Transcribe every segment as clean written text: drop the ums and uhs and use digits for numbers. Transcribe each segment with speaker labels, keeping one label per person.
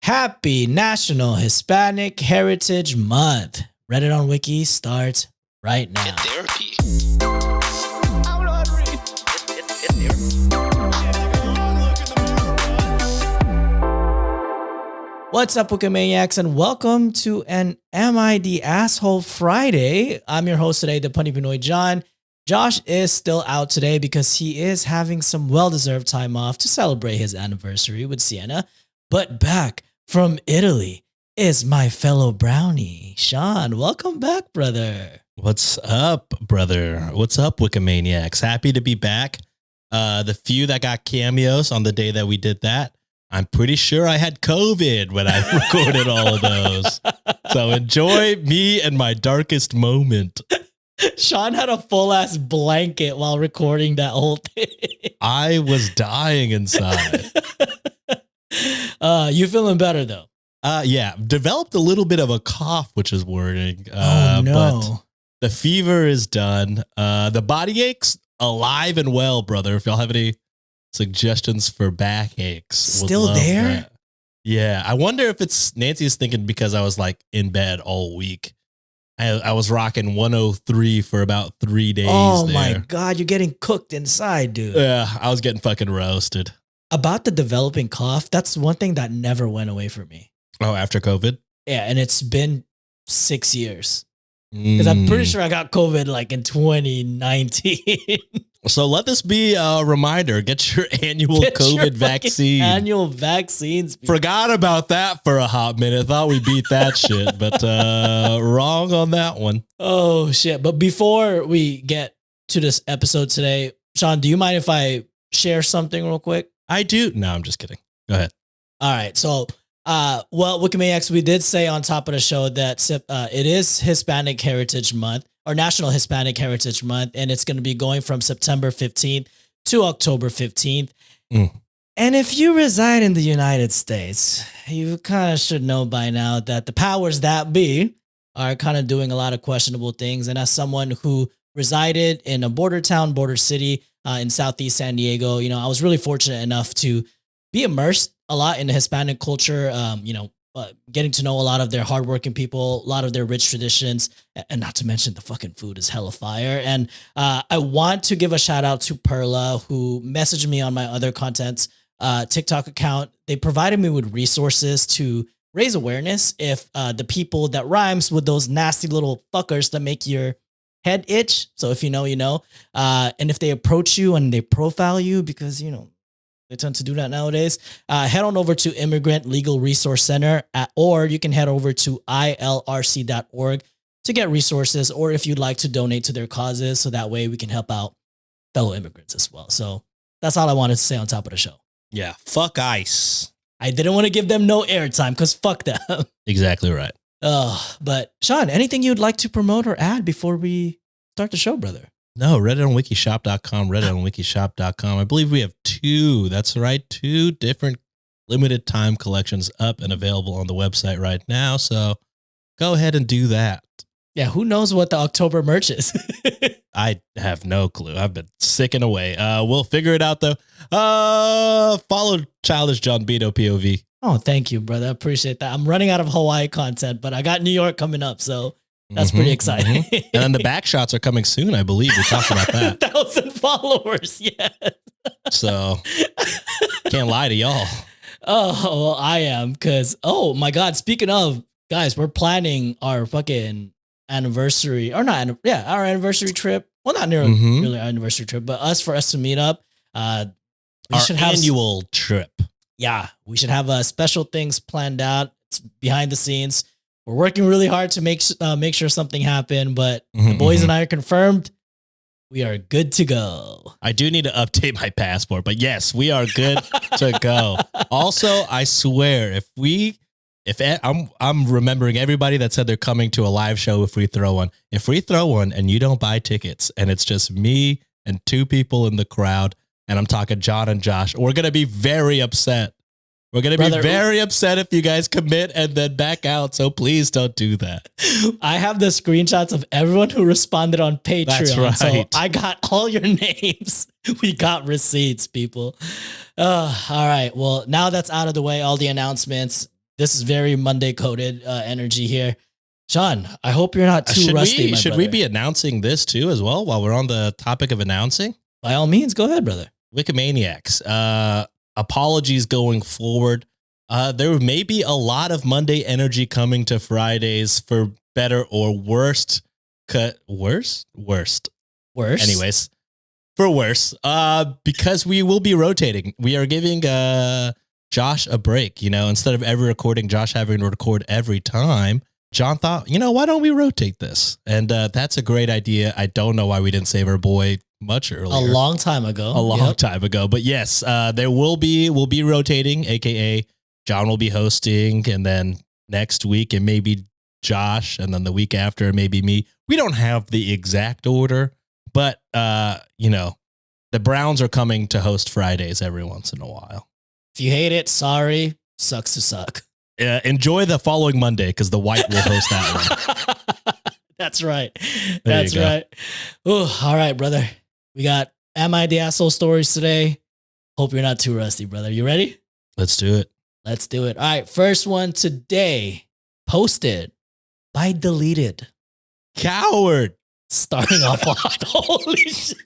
Speaker 1: Happy National Hispanic Heritage Month. Reddit on Wiki starts right now.
Speaker 2: Get therapy.
Speaker 1: I'm not reading. What's up, WikiManiacs, and welcome to an Am I the Asshole Friday. I'm your host today, the Punny Pinoy John. Josh is still out today because he is having some well-deserved time off to celebrate his anniversary with Sienna. But back from Italy is my fellow brownie, Sean. Welcome back, brother.
Speaker 3: What's up, brother? What's up, WikiManiacs? Happy to be back. The few that got cameos on the day that we did that, I'm pretty sure I had COVID when I recorded all of those. So enjoy me and my darkest moment.
Speaker 1: Sean had a full-ass blanket while recording that whole thing.
Speaker 3: I was dying inside.
Speaker 1: You feeling better, though?
Speaker 3: Yeah, developed a little bit of a cough, which is worrying.
Speaker 1: Oh, no.
Speaker 3: But the fever is done. The body aches alive and well, brother. If y'all have any suggestions for backaches. would
Speaker 1: Still
Speaker 3: love
Speaker 1: there?
Speaker 3: that. Yeah. I wonder if it's Nancy's thinking because I was like in bed all week. I was rocking 103 for about 3 days.
Speaker 1: Oh,
Speaker 3: there.
Speaker 1: my God. You're getting cooked inside, dude.
Speaker 3: Yeah, I was getting fucking roasted.
Speaker 1: About the developing cough, that's one thing that never went away from me.
Speaker 3: Oh, after COVID?
Speaker 1: Yeah, and it's been 6 years. Because I'm pretty sure I got COVID like in 2019.
Speaker 3: So let this be a reminder. Get your annual COVID vaccine.
Speaker 1: Annual vaccines.
Speaker 3: Forgot about that for a hot minute. Thought we beat that shit, but wrong on that one.
Speaker 1: Oh, shit. But before we get to this episode today, Sean, do you mind if I share something real quick?
Speaker 3: I do. No, I'm just kidding. Go ahead.
Speaker 1: All right. So, WikiManiacs, we did say on top of the show that it is Hispanic Heritage Month or National Hispanic Heritage Month, and it's going to be going from September 15th to October 15th. And if you reside in the United States, you kind of should know by now that the powers that be are kind of doing a lot of questionable things. And as someone who resided in a border town, border city in Southeast San Diego, you know, I was really fortunate enough to be immersed a lot in the Hispanic culture, getting to know a lot of their hardworking people, a lot of their rich traditions, and not to mention the fucking food is hella fire. And I want to give a shout out to Perla, who messaged me on my other content's TikTok account. They provided me with resources to raise awareness if the people that rhymes with those nasty little fuckers that make your head itch. So if you know, you know. And if they approach you and they profile you, because, you know, they tend to do that nowadays. Head on over to Immigrant Legal Resource Center, or you can head over to ilrc.org to get resources, or if you'd like to donate to their causes, so that way we can help out fellow immigrants as well. So that's all I wanted to say on top of the show.
Speaker 3: Yeah, fuck ICE.
Speaker 1: I didn't want to give them no airtime because fuck them.
Speaker 3: Exactly right.
Speaker 1: But Sean, anything you'd like to promote or add before we start the show, brother?
Speaker 3: No, Reddit on wikishop.com, Reddit on wikishop.com. I believe we have two different limited time collections up and available on the website right now. So go ahead and do that.
Speaker 1: Yeah, who knows what the October merch is?
Speaker 3: I have no clue. I've been sicking away. We'll figure it out, though. Follow Childish John Beto POV.
Speaker 1: Oh, thank you, brother. I appreciate that. I'm running out of Hawaii content, but I got New York coming up, so that's pretty exciting.
Speaker 3: And then the back shots are coming soon, I believe. We talked about that.
Speaker 1: 1,000 followers, yes.
Speaker 3: So can't lie to y'all.
Speaker 1: Oh, well, I am, because, oh my God, speaking of, guys, we're planning our fucking anniversary, or not, our anniversary trip. Well, not really our anniversary trip, but for us to meet up.
Speaker 3: Our annual trip.
Speaker 1: Yeah, we should have special things planned out. It's behind the scenes. We're working really hard to make sure something happened, but the boys and I are confirmed. We are good to go.
Speaker 3: I do need to update my passport, but yes, we are good to go. Also, I swear, I'm remembering everybody that said they're coming to a live show if we throw one. If we throw one and you don't buy tickets and it's just me and two people in the crowd, and I'm talking John and Josh, we're going to be very upset. We're going to be very upset if you guys commit and then back out. So please don't do that.
Speaker 1: I have the screenshots of everyone who responded on Patreon.
Speaker 3: That's right.
Speaker 1: So I got all your names. We got receipts, people. All right. Well, now that's out of the way, all the announcements. This is very Monday coded energy here. Sean, I hope you're not too rusty.
Speaker 3: Should we be announcing this too as well while we're on the topic of announcing?
Speaker 1: By all means, go ahead, brother.
Speaker 3: WikiManiacs. Apologies going forward. There may be a lot of Monday energy coming to Fridays for better or worst. Worst. Anyways, for worse. Because we will be rotating. We are giving Josh a break. Instead of every recording, Josh having to record every time. John thought, why don't we rotate this? And that's a great idea. I don't know why we didn't save our boy much earlier.
Speaker 1: A long time ago. But
Speaker 3: yes, we'll be rotating, aka John will be hosting, and then next week it may be Josh, and then the week after it may be me. We don't have the exact order, but the Browns are coming to host Fridays every once in a while.
Speaker 1: If you hate it, sorry. Sucks to suck.
Speaker 3: Enjoy the following Monday because the White will host that one.
Speaker 1: That's right. That's right. Ooh, all right, brother. We got Am I the Asshole stories today. Hope you're not too rusty, brother. You ready?
Speaker 3: Let's do it.
Speaker 1: Let's do it. All right. First one today. Posted by Deleted.
Speaker 3: Coward.
Speaker 1: Starting off hot. Holy shit.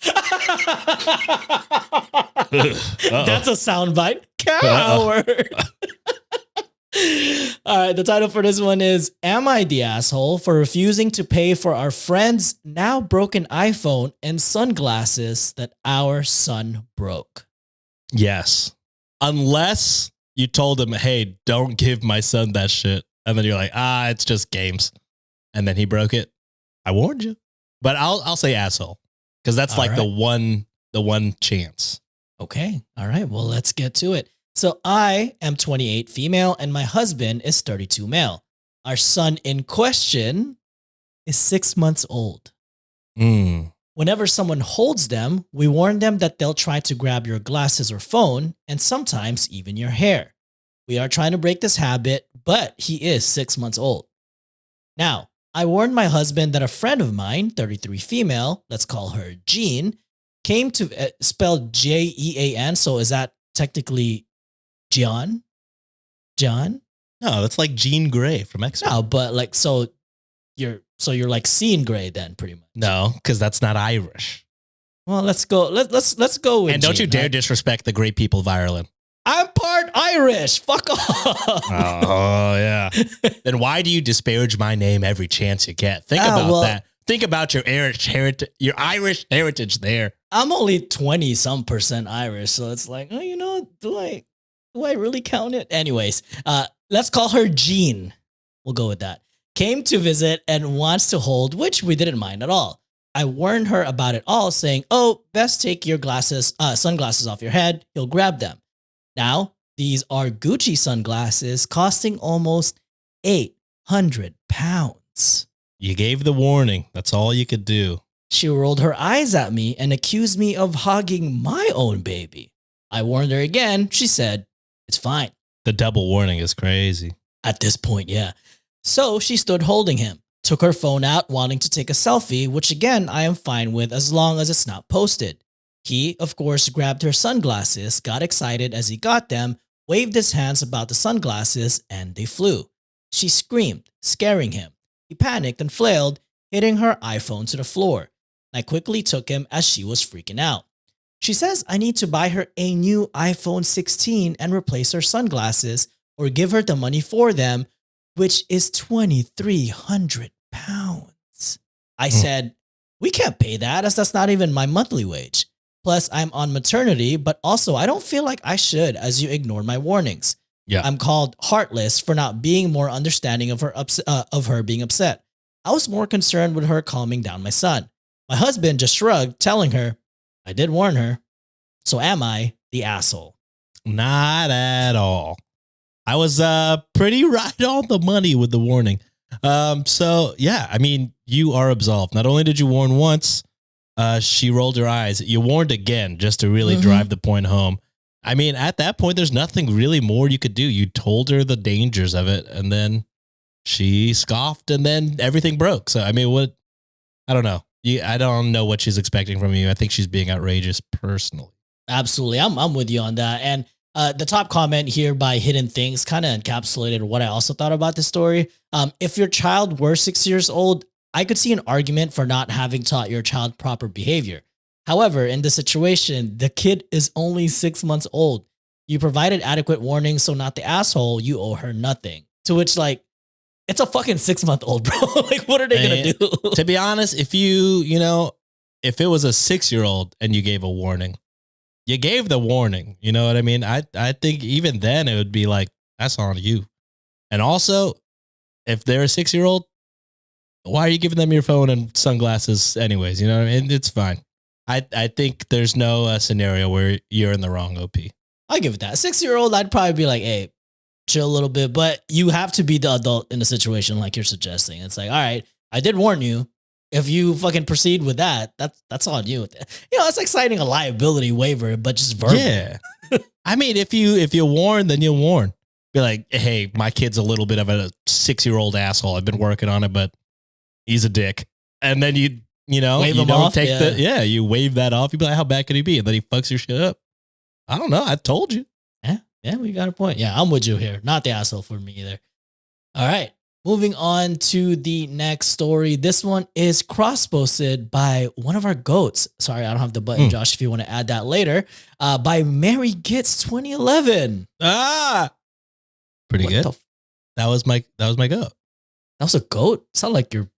Speaker 1: That's a soundbite. Coward. All right, the title for this one is Am I the Asshole for Refusing to Pay for Our Friend's Now Broken iPhone and Sunglasses That Our Son Broke?
Speaker 3: Yes. Unless you told him, hey, don't give my son that shit. And then you're like, it's just games. And then he broke it. I warned you. But I'll say asshole because that's all like right. the one chance.
Speaker 1: Okay. All right. Well, let's get to it. So I am 28 female and my husband is 32 male. Our son in question is 6 months old. Whenever someone holds them, we warn them that they'll try to grab your glasses or phone and sometimes even your hair. We are trying to break this habit, but he is 6 months old. Now, I warned my husband that a friend of mine, 33 female, let's call her Jean, came to spelled Jean. So is that technically John? No,
Speaker 3: that's like Jean Grey from X-Men.
Speaker 1: No, but like so you're like Sean Grey then pretty much.
Speaker 3: No, because that's not Irish.
Speaker 1: Well, let's go. Let's go with.
Speaker 3: And don't
Speaker 1: Jean,
Speaker 3: you dare disrespect the great people of Ireland.
Speaker 1: I'm part Irish. Fuck off.
Speaker 3: Oh yeah. Then why do you disparage my name every chance you get? Think about that. Think about your Irish heritage there.
Speaker 1: I'm only 20% Irish, so it's like, do I really count it? Anyways, let's call her Jean. We'll go with that. Came to visit and wants to hold, which we didn't mind at all. I warned her about it all, saying, best take your sunglasses off your head. He'll grab them. Now, these are Gucci sunglasses costing almost 800 pounds.
Speaker 3: You gave the warning. That's all you could do.
Speaker 1: She rolled her eyes at me and accused me of hogging my own baby. I warned her again. She said, it's fine.
Speaker 3: The double warning is crazy.
Speaker 1: At this point, yeah. So she stood holding him, took her phone out, wanting to take a selfie, which again, I am fine with as long as it's not posted. He, of course, grabbed her sunglasses, got excited as he got them, waved his hands about the sunglasses, and they flew. She screamed, scaring him. He panicked and flailed, hitting her iPhone to the floor. I quickly took him as she was freaking out. She says I need to buy her a new iPhone 16 and replace her sunglasses or give her the money for them, which is 2,300 pounds. I said, we can't pay that as that's not even my monthly wage. Plus, I'm on maternity, but also I don't feel like I should as you ignored my warnings.
Speaker 3: Yeah.
Speaker 1: I'm called heartless for not being more understanding of her being upset. I was more concerned with her calming down my son. My husband just shrugged, telling her, I did warn her. So am I the asshole?
Speaker 3: Not at all. I was pretty right on the money with the warning. So yeah, I mean, you are absolved. Not only did you warn once, she rolled her eyes. You warned again just to really drive the point home. I mean, at that point, there's nothing really more you could do. You told her the dangers of it, and then she scoffed, and then everything broke. So, I mean, what? I don't know. I don't know what she's expecting from you. I think she's being outrageous personally.
Speaker 1: Absolutely. I'm with you on that. And The top comment here by Hidden Things kind of encapsulated what I also thought about this story. If your child were 6 years old, I could see an argument for not having taught your child proper behavior. However, in this situation, the kid is only 6 months old. You provided adequate warning, so not the asshole, you owe her nothing. To which, like, it's a fucking 6-month-old, bro. Like, what are they going to do?
Speaker 3: To be honest, if if it was a 6-year-old and you gave a warning, you gave the warning. You know what I mean? I think even then it would be like, that's on you. And also, if they're a 6-year-old, why are you giving them your phone and sunglasses anyways? You know what I mean? It's fine. I think there's no scenario where you're in the wrong, OP.
Speaker 1: I give it that. 6-year-old, I'd probably be like, hey, chill a little bit. But you have to be the adult in a situation like you're suggesting. It's like, all right, I did warn you. If you fucking proceed with that, that's on you. You know, it's like signing a liability waiver, but just verbal.
Speaker 3: Yeah. I mean, if you warn, then you warn. Be like, hey, my kid's a little bit of a 6-year-old asshole. I've been working on it, but he's a dick. And then you
Speaker 1: Wave
Speaker 3: you
Speaker 1: him
Speaker 3: don't
Speaker 1: off,
Speaker 3: take
Speaker 1: yeah.
Speaker 3: you wave that off. You be like, how bad could he be? And then he fucks your shit up. I don't know. I told you.
Speaker 1: Yeah, we got a point. Yeah, I'm with you here. Not the asshole for me either. All right. Moving on to the next story. This one is cross-posted by one of our goats. Sorry, I don't have the button, Josh, if you want to add that later. By Mary Gitz 2011.
Speaker 3: Pretty
Speaker 1: What
Speaker 3: good.
Speaker 1: the
Speaker 3: That was my goat.
Speaker 1: That was a goat? Sound like you're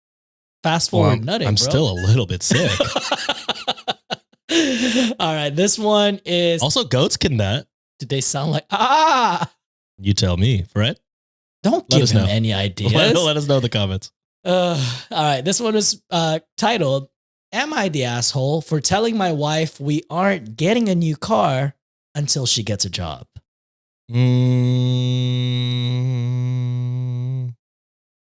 Speaker 1: fast forward nutting,
Speaker 3: I'm
Speaker 1: bro.
Speaker 3: still a little bit sick.
Speaker 1: All right, this one is...
Speaker 3: Also, goats can nut.
Speaker 1: Did they sound like...
Speaker 3: You tell me, Fred.
Speaker 1: Don't give him any ideas.
Speaker 3: Let us know in the comments.
Speaker 1: All right, this one is titled, Am I the asshole for telling my wife we aren't getting a new car until she gets a job?
Speaker 3: I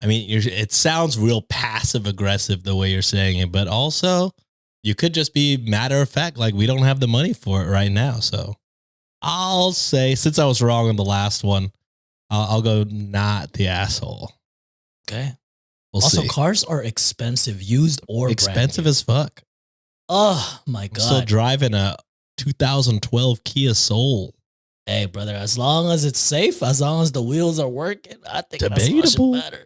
Speaker 3: mean, it sounds real passive aggressive the way you're saying it, but also you could just be matter of fact, like we don't have the money for it right now. So I'll say, since I was wrong on the last one, I'll go not the asshole.
Speaker 1: Okay.
Speaker 3: We'll
Speaker 1: also,
Speaker 3: see.
Speaker 1: cars are expensive, used or
Speaker 3: expensive
Speaker 1: brand
Speaker 3: as fuck.
Speaker 1: Oh my God.
Speaker 3: I'm still driving a 2012 Kia Soul.
Speaker 1: Hey, brother, as long as it's safe, as long as the wheels are working, I think
Speaker 3: Debatable.
Speaker 1: that's better.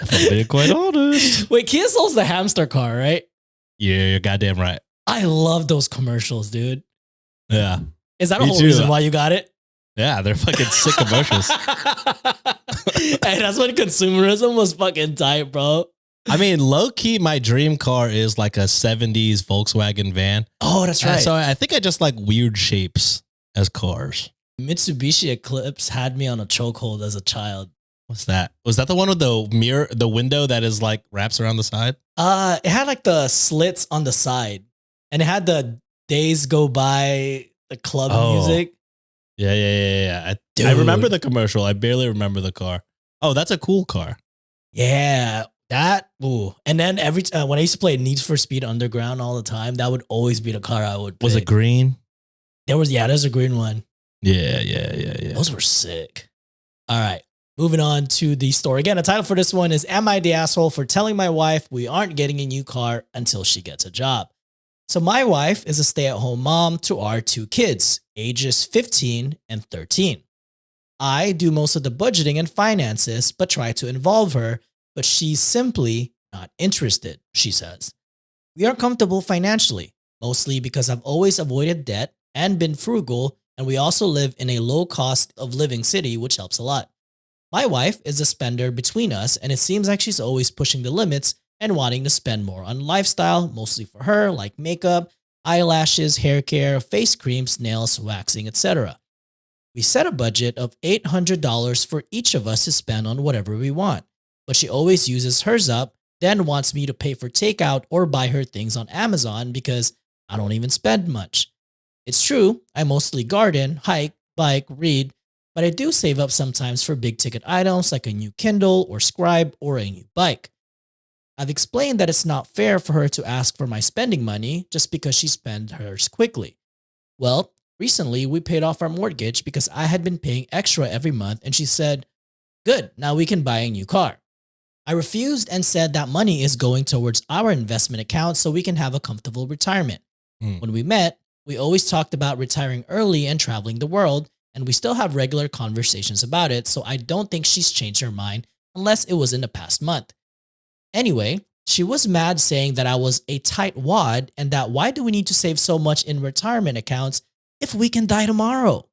Speaker 3: If I'm being quite honest.
Speaker 1: Wait, Kia Soul's the hamster car, right?
Speaker 3: Yeah, you're goddamn right.
Speaker 1: I love those commercials, dude.
Speaker 3: Yeah.
Speaker 1: Is that a whole reason why you got it?
Speaker 3: Yeah, they're fucking sick commercials.
Speaker 1: Hey, that's when consumerism was fucking tight, bro.
Speaker 3: I mean, low key, my dream car is like a 70s Volkswagen van.
Speaker 1: Oh, that's right.
Speaker 3: So I think I just like weird shapes as cars.
Speaker 1: Mitsubishi Eclipse had me on a chokehold as a child.
Speaker 3: What's that? Was that the one with the mirror, the window that is like wraps around the side?
Speaker 1: It had like the slits on the side, and it had the Days Go By, the club music.
Speaker 3: Yeah. I remember the commercial. I barely remember the car. Oh, that's a cool car.
Speaker 1: Yeah, that. Ooh. And then every time when I used to play Need for Speed Underground all the time, that would always be the car I would pick.
Speaker 3: Was it green?
Speaker 1: There's a green one.
Speaker 3: Yeah.
Speaker 1: Those were sick. All right. Moving on to the story. Again, the title for this one is Am I the Asshole for Telling My Wife We Aren't Getting a New Car Until She Gets a Job? So my wife is a stay-at-home mom to our 2 kids, ages 15 and 13. I do most of the budgeting and finances, but try to involve her, but she's simply not interested, she says. We are comfortable financially, mostly because I've always avoided debt and been frugal, and we also live in a low cost of living city, which helps a lot. My wife is a spender between us, and it seems like she's always pushing the limits and wanting to spend more on lifestyle, mostly for her, like makeup, eyelashes, hair care, face creams, nails, waxing, etc. We set a budget of $800 for each of us to spend on whatever we want, but she always uses hers up, then wants me to pay for takeout or buy her things on Amazon because I don't even spend much. It's true, I mostly garden, hike, bike, read, but I do save up sometimes for big ticket items like a new Kindle or Scribe or a new bike. I've explained that it's not fair for her to ask for my spending money just because she spends hers quickly. Well, recently we paid off our mortgage because I had been paying extra every month and she said, "Good, now we can buy a new car." I refused and said that money is going towards our investment account so we can have a comfortable retirement. When we met, We always talked about retiring early and traveling the world, and we still have regular conversations about it, so I don't think she's changed her mind unless it was in the past month. Anyway, she was mad saying that I was a tight wad and that why do we need to save so much in retirement accounts if we can die tomorrow?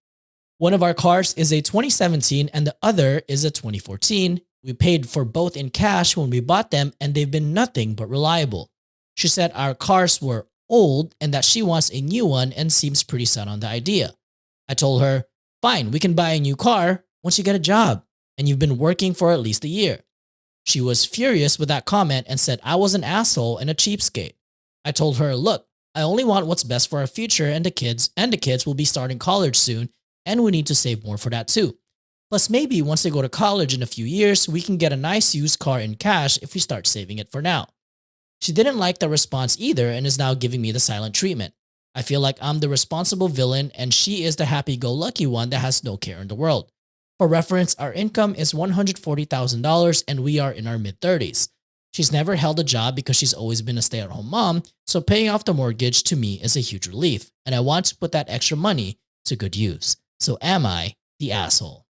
Speaker 1: One of our cars is a 2017 and the other is a 2014. We paid for both in cash when we bought them and they've been nothing but reliable. She said our cars were old and that she wants a new one and seems pretty set on the idea. I told her, fine, we can buy a new car once you get a job and you've been working for at least a year. She was furious with that comment and said I was an asshole and a cheapskate. I told her, look, I only want what's best for our future and the kids will be starting college soon and we need to save more for that too. Plus maybe once they go to college in a few years, we can get a nice used car in cash if we start saving it for now. She didn't like the response either and is now giving me the silent treatment. I feel like I'm the responsible villain and she is the happy-go-lucky one that has no care in the world. For reference, our income is $140,000 and we are in our mid-30s. She's never held a job because she's always been a stay-at-home mom, so paying off the mortgage to me is a huge relief, and I want to put that extra money to good use. So am I the asshole?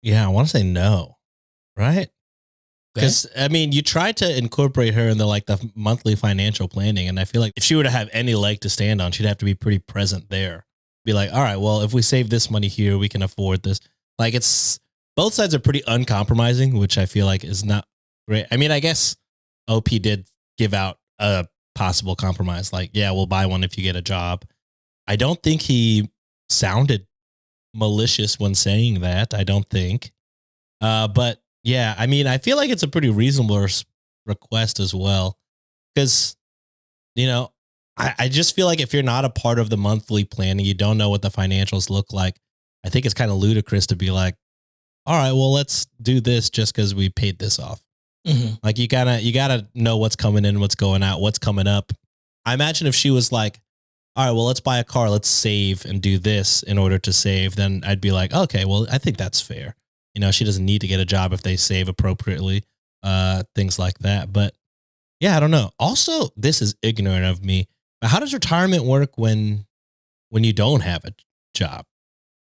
Speaker 3: Yeah, I want to say no, right? Because I mean, you tried to incorporate her in the monthly financial planning, and I feel like if she were to have any leg to stand on, she'd have to be pretty present there. Be like, all right, well, if we save this money here, we can afford this. Like it's both sides are pretty uncompromising, which I feel like is not great. I mean, I guess OP did give out a possible compromise. Like, yeah, we'll buy one if you get a job. I don't think he sounded malicious when saying that. I don't think. But yeah, I mean, I feel like it's a pretty reasonable request as well. Because, I just feel like if you're not a part of the monthly planning, you don't know what the financials look like. I think it's kind of ludicrous to be like, all right, well, let's do this just because we paid this off. Mm-hmm. Like you gotta know what's coming in, what's going out, what's coming up. I imagine if she was like, all right, well, let's buy a car, let's save and do this in order to save, then I'd be like, okay, well, I think that's fair. She doesn't need to get a job if they save appropriately, things like that. But yeah, I don't know. Also, this is ignorant of me. But how does retirement work when you don't have a job?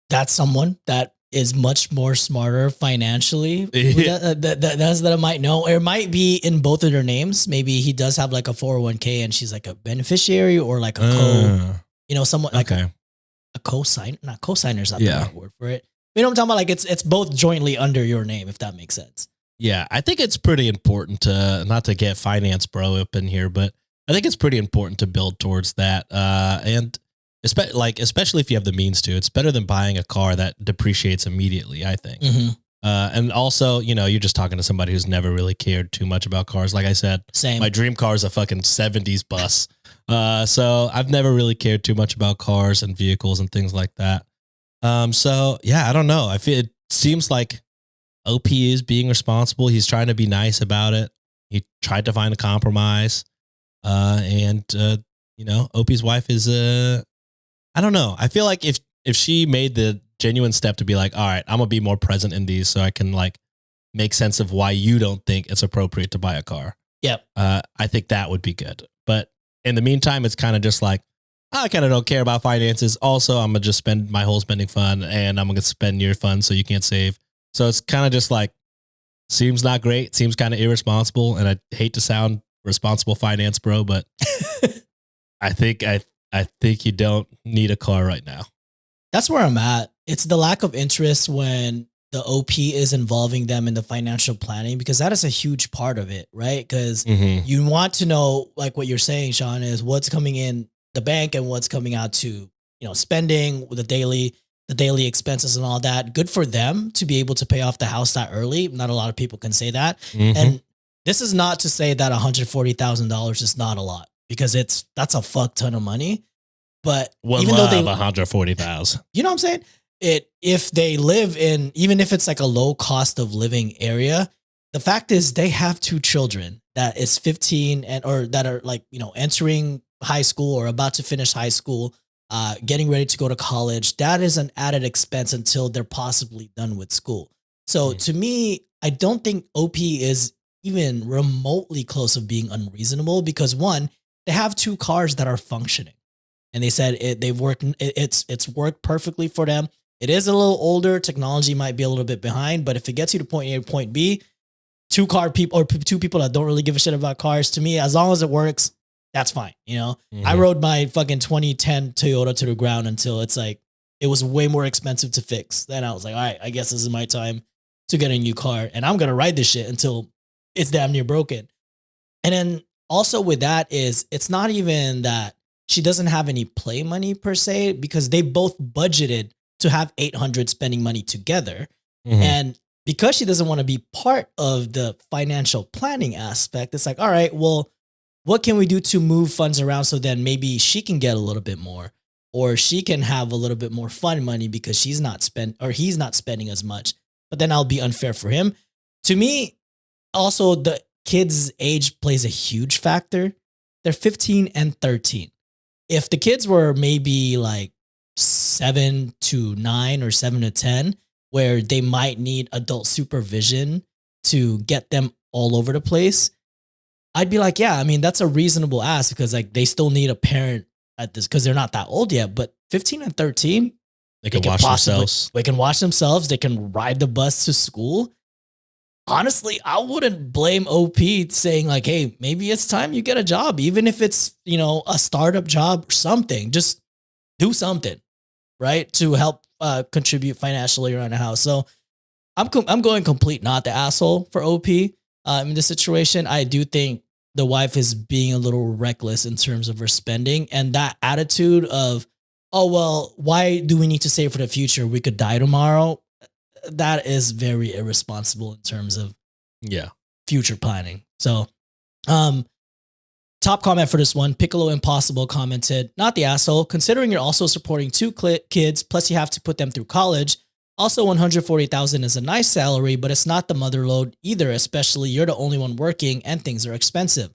Speaker 1: That's someone that is much more smarter financially. That I might know. Or it might be in both of their names. Maybe he does have like a 401k and she's like a beneficiary or like a someone like a co-sign. Not co-signer is not the right word for it. You know what I'm talking about? Like it's both jointly under your name, if that makes sense.
Speaker 3: Yeah, I think it's pretty important to not to get finance bro up in here, but I think it's pretty important to build towards that. And especially if you have the means to, it's better than buying a car that depreciates immediately, I think. Mm-hmm. And also, you're just talking to somebody who's never really cared too much about cars. Like I said,
Speaker 1: same.
Speaker 3: My dream car is a fucking 70s bus. So I've never really cared too much about cars and vehicles and things like that. So yeah, I don't know. I feel it seems like OP is being responsible. He's trying to be nice about it. He tried to find a compromise. OP's wife is, I don't know. I feel like if she made the genuine step to be like, all right, I'm gonna be more present in these so I can like make sense of why you don't think it's appropriate to buy a car.
Speaker 1: Yep.
Speaker 3: I think that would be good. But in the meantime, it's kind of just like, I kind of don't care about finances. Also, I'm going to just spend my whole spending fund and I'm going to spend your fund so you can't save. So it's kind of just like, seems not great, seems kind of irresponsible. And I hate to sound responsible finance bro, but I think you don't need a car right now.
Speaker 1: That's where I'm at. It's the lack of interest when the OP is involving them in the financial planning, because that is a huge part of it, right? Because you want to know, like what you're saying, Sean, is what's coming in the bank and what's coming out to, spending the daily expenses and all that. Good for them to be able to pay off the house that early. Not a lot of people can say that. Mm-hmm. And this is not to say that $140,000 is not a lot, because that's a fuck ton of money. But even though they
Speaker 3: $140,000,
Speaker 1: you know what I'm saying? If they live in, even if it's like a low cost of living area, the fact is they have 2 children that is 15 or that are like, entering high school or about to finish high school, getting ready to go to college. That is an added expense until they're possibly done with school. So to me, I don't think OP is even remotely close of being unreasonable, because one, they have 2 cars that are functioning. and they said it's worked perfectly for them. It is a little older. Technology might be a little bit behind, but if it gets you to point A to point B, two people that don't really give a shit about cars, to me, as long as it works, that's fine. You know, I rode my fucking 2010 Toyota to the ground until it's like, it was way more expensive to fix. Then I was like, all right, I guess this is my time to get a new car, and I'm going to ride this shit until it's damn near broken. And then also with that is, it's not even that she doesn't have any play money per se, because they both budgeted to have 800 spending money together. And because she doesn't want to be part of the financial planning aspect, it's like, all right, well, what can we do to move funds around so then maybe she can get a little bit more, or she can have a little bit more fun money because he's not spending as much, but then I'll be unfair for him. To me, also the kids' age plays a huge factor. They're 15 and 13. If the kids were maybe like 7 to 9 or 7 to 10, where they might need adult supervision to get them all over the place, I'd be like, yeah, I mean, that's a reasonable ask, because like they still need a parent at this, because they're not that old yet. But 15 and 13,
Speaker 3: they can wash themselves.
Speaker 1: They can wash themselves. They can ride the bus to school. Honestly, I wouldn't blame OP saying like, hey, maybe it's time you get a job, even if it's, you know, a startup job or something. Just do something, right, to help contribute financially around the house. So I'm going complete not the asshole for OP in this situation. I do think the wife is being a little reckless in terms of her spending, and that attitude of, oh, well, why do we need to save for the future? We could die tomorrow. That is very irresponsible in terms of future planning. So, top comment for this one, Piccolo Impossible commented, not the asshole, considering you're also supporting two kids, plus you have to put them through college. Also, $140,000 is a nice salary, but it's not the mother load either, especially you're the only one working and things are expensive.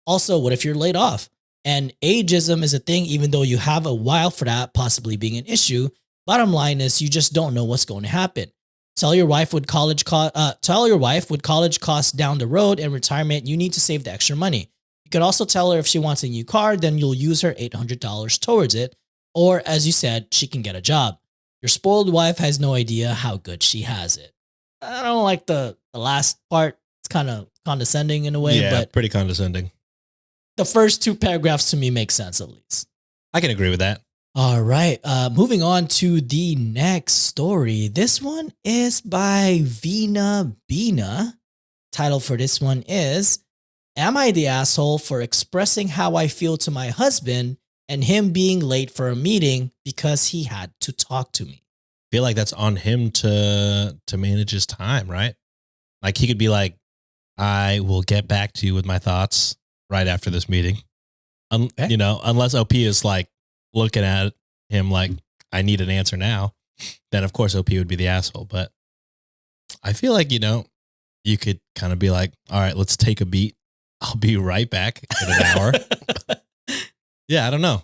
Speaker 1: Also, what if you're laid off? And ageism is a thing, even though you have a while for that possibly being an issue. Bottom line is you just don't know what's going to happen. Tell your wife with college costs down the road and retirement, you need to save the extra money. You could also tell her if she wants a new car, then you'll use her $800 towards it. Or as you said, she can get a job. Your spoiled wife has no idea how good she has it. I don't like the last part. It's kind of condescending in a way, but
Speaker 3: pretty condescending.
Speaker 1: The first two paragraphs to me make sense, at least.
Speaker 3: I can agree with that.
Speaker 1: All right. Moving on to the next story. This one is by Vina Bina. Title for this one is, Am I the asshole for expressing how I feel to my husband and him being late for a meeting because he had to talk to me?
Speaker 3: I feel like that's on him to manage his time, right? Like he could be like, I will get back to you with my thoughts right after this meeting. You know, unless OP is like looking at him like, I need an answer now, then of course OP would be the asshole. But I feel like, you know, you could kind of be like, all right, let's take a beat. I'll be right back in an hour. Yeah, I don't know.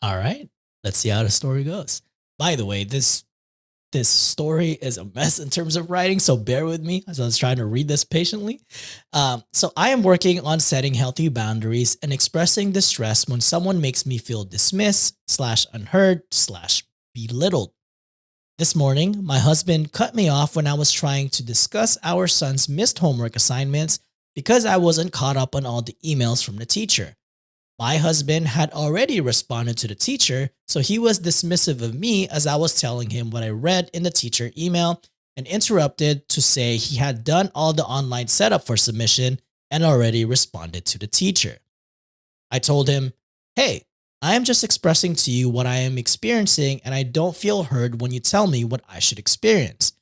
Speaker 1: All right. Let's see how the story goes. By the way, this story is a mess in terms of writing, so bear with me as I was trying to read this patiently. So I am working on setting healthy boundaries and expressing distress when someone makes me feel dismissed / unheard / belittled. This morning, my husband cut me off when I was trying to discuss our son's missed homework assignments because I wasn't caught up on all the emails from the teacher. My husband had already responded to the teacher, so he was dismissive of me as I was telling him what I read in the teacher email and interrupted to say he had done all the online setup for submission and already responded to the teacher. I told him, hey, I am just expressing to you what I am experiencing and I don't feel heard when you tell me what I should experience.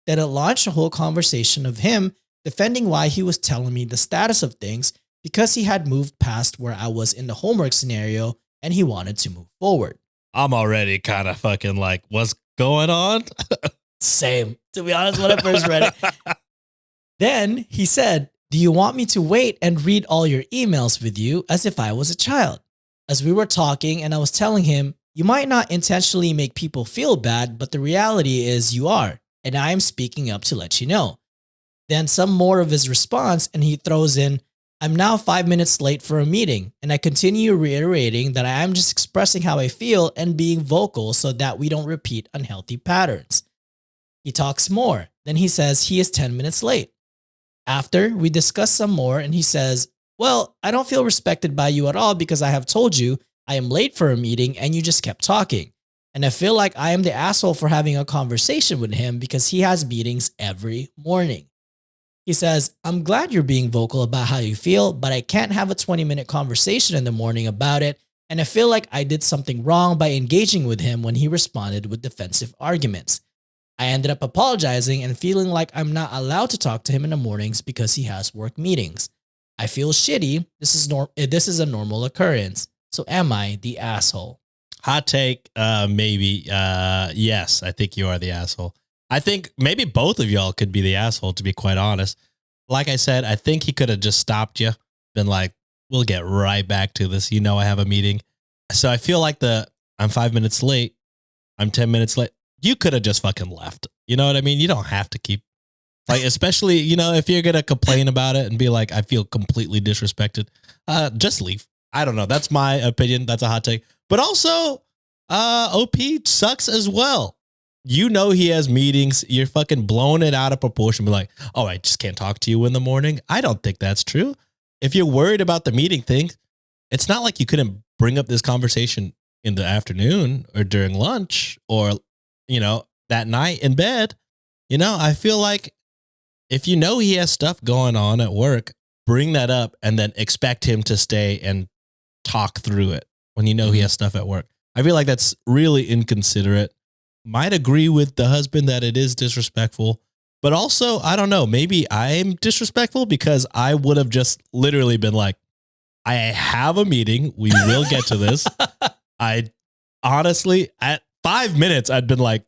Speaker 1: Then it launched a whole conversation of him defending why he was telling me the status of things because he had moved past where I was in the homework scenario and he wanted to move forward.
Speaker 3: I'm already kind of fucking like, what's going on?
Speaker 1: Same, to be honest, when I first read it. Then he said, do you want me to wait and read all your emails with you as if I was a child? As we were talking and I was telling him, you might not intentionally make people feel bad, but the reality is you are, and I am speaking up to let you know. Then some more of his response and he throws in, I'm now 5 minutes late for a meeting, and I continue reiterating that I am just expressing how I feel and being vocal so that we don't repeat unhealthy patterns. He talks more. Then he says he is 10 minutes late. After, we discuss some more, and he says, well, I don't feel respected by you at all because I have told you I am late for a meeting and you just kept talking. And I feel like I am the asshole for having a conversation with him because he has meetings every morning. He says, I'm glad you're being vocal about how you feel, but I can't have a 20-minute conversation in the morning about it, and I feel like I did something wrong by engaging with him when he responded with defensive arguments. I ended up apologizing and feeling like I'm not allowed to talk to him in the mornings because he has work meetings. I feel shitty. This is a normal occurrence. So am I the asshole?
Speaker 3: Hot take, maybe. Yes, I think you are the asshole. I think maybe both of y'all could be the asshole, to be quite honest. Like I said, I think he could have just stopped you, been like, we'll get right back to this. You know, I have a meeting. So I feel like I'm 5 minutes late. I'm 10 minutes late. You could have just fucking left. You know what I mean? You don't have to keep, like, especially, you know, if you're going to complain about it and be like, I feel completely disrespected, just leave. I don't know. That's my opinion. That's a hot take. But also, OP sucks as well. You know he has meetings. You're fucking blowing it out of proportion. Be like, oh, I just can't talk to you in the morning. I don't think that's true. If you're worried about the meeting thing, it's not like you couldn't bring up this conversation in the afternoon or during lunch or, you know, that night in bed. You know, I feel like if you know he has stuff going on at work, bring that up and then expect him to stay and talk through it when you know he has stuff at work. I feel like that's really inconsiderate. Might agree with the husband that it is disrespectful, but also, I don't know, maybe I'm disrespectful because I would have just literally been like, I have a meeting. We will get to this. I honestly, at 5 minutes, I'd been like,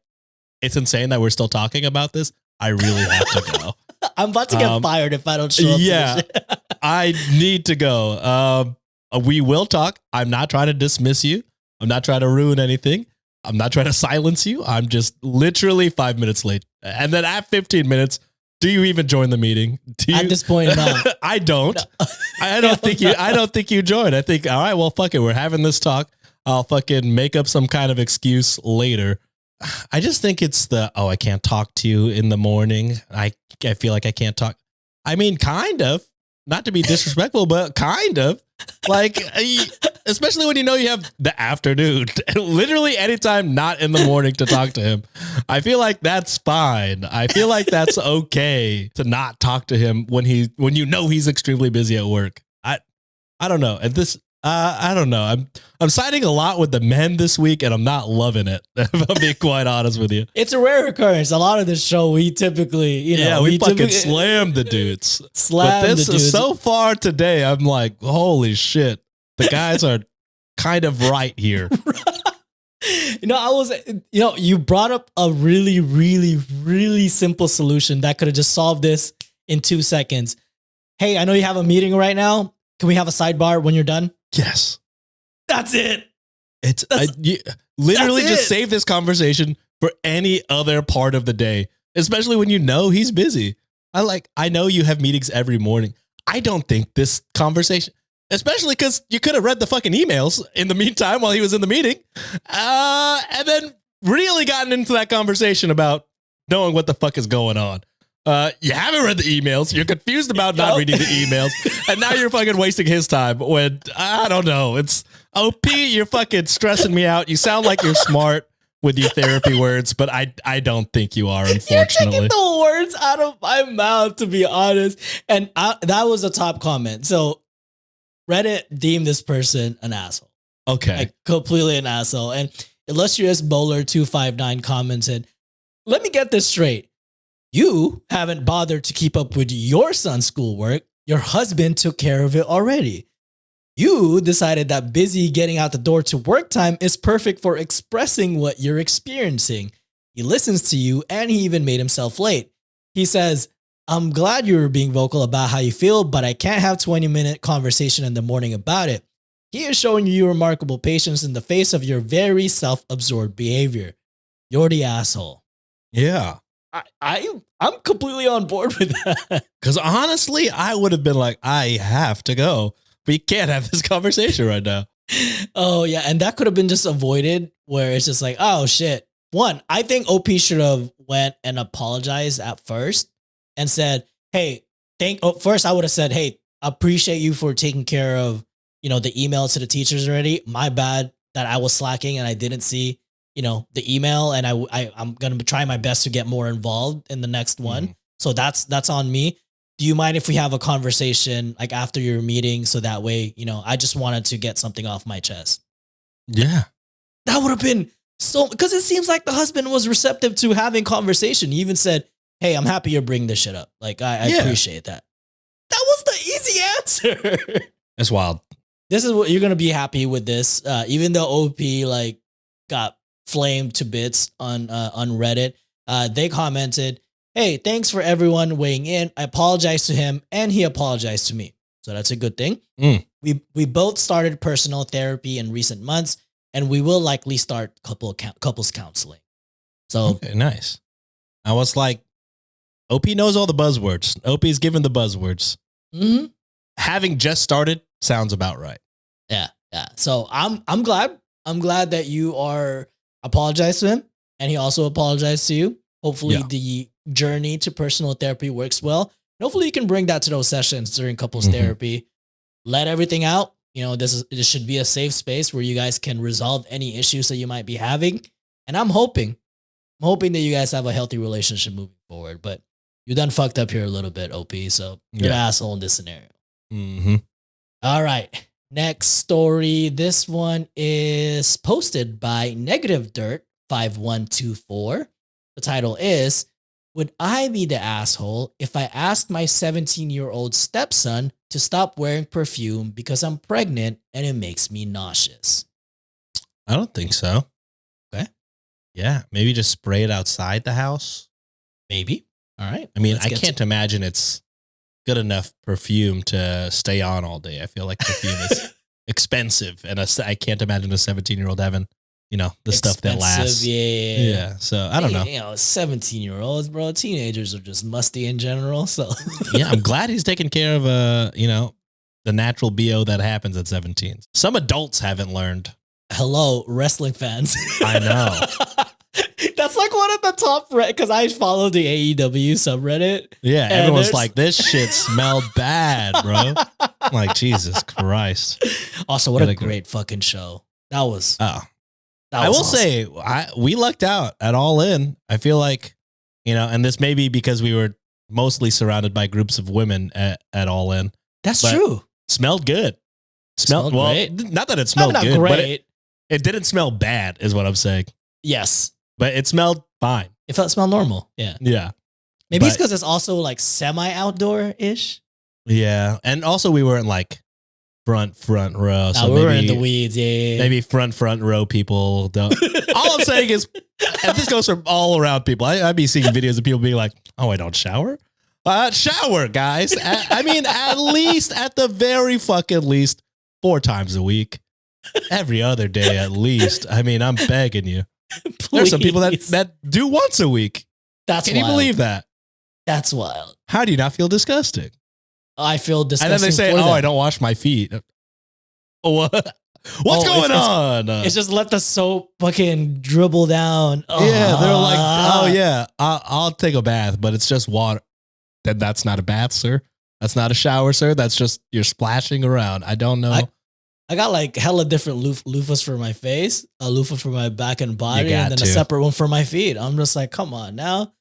Speaker 3: it's insane that we're still talking about this. I really have to go.
Speaker 1: I'm about to get fired if I don't show up.
Speaker 3: Yeah,
Speaker 1: to this.
Speaker 3: I need to go. We will talk. I'm not trying to dismiss you. I'm not trying to ruin anything. I'm not trying to silence you. I'm just literally 5 minutes late. And then at 15 minutes, do you even join the meeting?
Speaker 1: At this point, no.
Speaker 3: I don't. No. I don't think you join. I think, all right, well, fuck it. We're having this talk. I'll fucking make up some kind of excuse later. I just think it's I can't talk to you in the morning. I feel like I can't talk. I mean, kind of. Not to be disrespectful, but kind of. Like, especially when you know you have the afternoon, literally anytime not in the morning to talk to him. I feel like that's fine. I feel like that's okay to not talk to him when you know he's extremely busy at work. I don't know. And this, I don't know. I'm siding a lot with the men this week, and I'm not loving it. If I'm being quite honest with you,
Speaker 1: it's a rare occurrence. A lot of this show, we typically,
Speaker 3: we fucking slam the dudes. So far today, I'm like, holy shit, the guys are kind of right here.
Speaker 1: You brought up a really, really, really simple solution that could have just solved this in 2 seconds. Hey, I know you have a meeting right now. Can we have a sidebar when you're done?
Speaker 3: Yes.
Speaker 1: That's it.
Speaker 3: Literally just save this conversation for any other part of the day, especially when you know he's busy. I know you have meetings every morning. I don't think this conversation, especially because you could have read the fucking emails in the meantime while he was in the meeting, and then really gotten into that conversation about knowing what the fuck is going on. You haven't read the emails. You're confused about not reading the emails. And now you're fucking wasting his time when, I don't know. It's OP. You're fucking stressing me out. You sound like you're smart with your therapy words, but I don't think you are, unfortunately.
Speaker 1: You're taking the words out of my mouth, to be honest. And that was a top comment. So Reddit deemed this person an asshole.
Speaker 3: Okay.
Speaker 1: Like completely an asshole. And illustrious bowler 259 commented, let me get this straight. You haven't bothered to keep up with your son's schoolwork. Your husband took care of it already. You decided that busy getting out the door to work time is perfect for expressing what you're experiencing. He listens to you and he even made himself late. He says, I'm glad you were being vocal about how you feel, but I can't have 20-minute conversation in the morning about it. He is showing you remarkable patience in the face of your very self-absorbed behavior. You're the asshole.
Speaker 3: Yeah.
Speaker 1: I'm completely on board with that.
Speaker 3: Because honestly, I would have been like, I have to go. We can't have this conversation right now.
Speaker 1: Oh yeah, and that could have been just avoided where it's just like, oh shit. One, I think OP should have went and apologized at first and said, hey, first I would have said, hey, appreciate you for taking care of, the email to the teachers already. My bad that I was slacking and I didn't see, the email, and I'm going to try my best to get more involved in the next one. So that's on me. Do you mind if we have a conversation like after your meeting? So that way, I just wanted to get something off my chest.
Speaker 3: Yeah.
Speaker 1: That would have been because it seems like the husband was receptive to having conversation. He even said, hey, I'm happy you're bringing this shit up. Like, I appreciate that. That was the easy answer.
Speaker 3: That's wild.
Speaker 1: This is what you're going to be happy with this. Even though OP like got flamed to bits on Reddit, they commented, hey, thanks for everyone weighing in. I apologize to him and he apologized to me. So that's a good thing. We both started personal therapy in recent months, and we will likely start couples counseling. So
Speaker 3: okay, nice. I was like, OP knows all the buzzwords. OP's given the buzzwords.
Speaker 1: Mm-hmm.
Speaker 3: Having just started sounds about right.
Speaker 1: Yeah. So I'm glad. I'm glad that you are apologized to him, and he also apologized to you. Hopefully the journey to personal therapy works well. And hopefully you can bring that to those sessions during couples therapy. Let everything out. This should be a safe space where you guys can resolve any issues that you might be having. And I'm hoping that you guys have a healthy relationship moving forward. But you done fucked up here a little bit, OP. So you're an asshole in this scenario. All right. Next story. This one is posted by Negative Dirt 5124. The title is, would I be the asshole if I asked my 17-year-old stepson to stop wearing perfume because I'm pregnant and it makes me nauseous?
Speaker 3: I don't think so.
Speaker 1: Okay.
Speaker 3: Yeah. Maybe just spray it outside the house.
Speaker 1: Maybe. All right.
Speaker 3: I mean, I can't imagine it's good enough perfume to stay on all day. I feel like perfume is expensive, and I can't imagine a 17-year-old having, the stuff that lasts. Yeah. So I don't know.
Speaker 1: 17-year-olds, bro. Teenagers are just musty in general. So
Speaker 3: yeah, I'm glad he's taking care of the natural BO that happens at 17. Some adults haven't learned.
Speaker 1: Hello, wrestling fans.
Speaker 3: I know.
Speaker 1: That's like one of the top, because I follow the AEW subreddit.
Speaker 3: Yeah, everyone's like, this shit smelled bad, bro. I'm like, Jesus Christ.
Speaker 1: Also, what a great fucking show. That was.
Speaker 3: I will say, we lucked out at All In. I feel like, and this may be because we were mostly surrounded by groups of women at All In.
Speaker 1: That's true.
Speaker 3: Smelled good. Smelled great. Not that it smelled good,
Speaker 1: great.
Speaker 3: But it didn't smell bad, is what I'm saying.
Speaker 1: Yes.
Speaker 3: But it smelled fine.
Speaker 1: It smelled normal. Yeah.
Speaker 3: Yeah.
Speaker 1: Maybe it's because it's also like semi-outdoor-ish.
Speaker 3: Yeah. And also we weren't like front row. So
Speaker 1: we were in the weeds. Yeah.
Speaker 3: Maybe front row people don't. All I'm saying is, and this goes for all around people. I'd be seeing videos of people being like, oh, I don't shower? Shower, guys. I mean, at the very fucking least, 4 times a week. Every other day at least. I mean, I'm begging you. There's some people that do once a week. Can you believe that?
Speaker 1: That's wild.
Speaker 3: How do you not feel disgusting?
Speaker 1: I feel disgusting.
Speaker 3: And then they say, I don't wash my feet. What's going on?
Speaker 1: It's just let the soap fucking dribble down.
Speaker 3: Yeah, they're like, oh yeah, I'll take a bath, but it's just water. Then that's not a bath, sir. That's not a shower, sir. That's just you're splashing around. I don't know.
Speaker 1: I got like hella different loofahs for my face, a loofah for my back and body, and then a separate one for my feet. I'm just like, come on now.